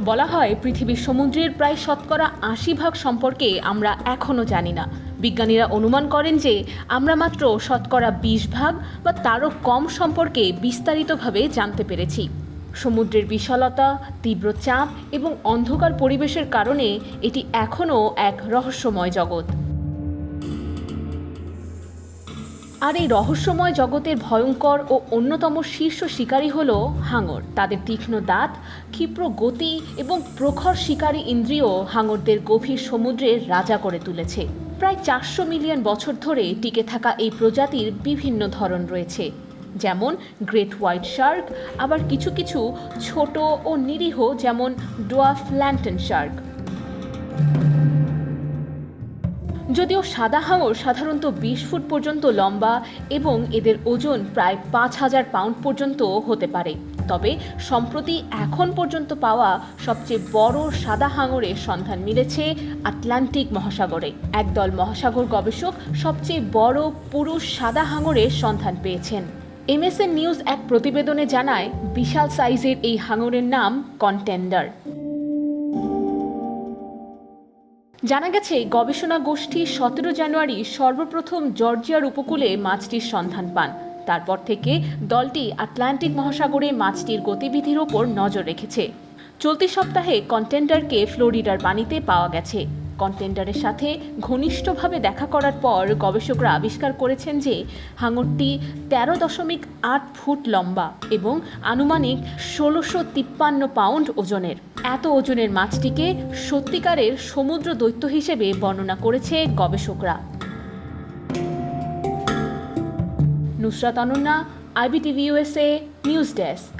বলা হয় পৃথিবীর সমুদ্রের প্রায় 80% সম্পর্কে আমরা এখনও জানি না। বিজ্ঞানীরা অনুমান করেন যে আমরা মাত্র 20% বা তারও কম সম্পর্কে বিস্তারিতভাবে জানতে পেরেছি। সমুদ্রের বিশালতা, তীব্র চাপ এবং অন্ধকার পরিবেশের কারণে এটি এখনও এক রহস্যময় জগৎ। আর এই রহস্যময় জগতের ভয়ঙ্কর ও অন্যতম শীর্ষ শিকারী হল হাঙর। তাদের তীক্ষ্ণ দাঁত, ক্ষিপ্র গতি এবং প্রখর শিকারী ইন্দ্রিয় হাঙরদের গভীর সমুদ্রের রাজা করে তুলেছে। প্রায় 400 মিলিয়ন বছর ধরে টিকে থাকা এই প্রজাতির বিভিন্ন ধরন রয়েছে, যেমন গ্রেট হোয়াইট শার্ক, আবার কিছু কিছু ছোট ও নিরীহ যেমন ডোয়ার্ফ ল্যান্টেন শার্ক। যদিও সাদা হাঙর সাধারণত 20 ফুট পর্যন্ত লম্বা এবং এদের ওজন প্রায় 5000 পাউন্ড পর্যন্ত হতে পারে, তবে সম্প্রতি এখন পর্যন্ত পাওয়া সবচেয়ে বড় সাদা হাঙরের সন্ধান মিলেছে আটলান্টিক মহাসাগরে। একদল মহাসাগর গবেষক সবচেয়ে বড় পুরুষ সাদা হাঙরের সন্ধান পেয়েছেন। MSN নিউজ এক প্রতিবেদনে জানায়, বিশাল সাইজের এই হাঙরের নাম কন্টেন্ডার। জানা গেছে, গবেষণা গোষ্ঠী 17 জানুয়ারি সর্বপ্রথম জর্জিয়ার উপকূলে মাছটির সন্ধান পান। তারপর থেকে দলটি আটলান্টিক মহাসাগরে মাছটির গতিবিধির ওপর নজর রেখেছে। চলতি সপ্তাহে কন্টেন্ডারকে ফ্লোরিডার পানিতে পাওয়া গেছে। কন্টেন্ডারের সাথে ঘনিষ্ঠভাবে দেখা করার পর গবেষকরা আবিষ্কার করেছেন যে হাঙরটি 13.8 ফুট লম্বা এবং আনুমানিক 1653 পাউন্ড ওজনের। এত ওজনের মাছটিকে সত্যিকারের সমুদ্র দৈত্য হিসেবে বর্ণনা করেছে গবেষকরা। Nusrat Ananya, IBTV USA news desk.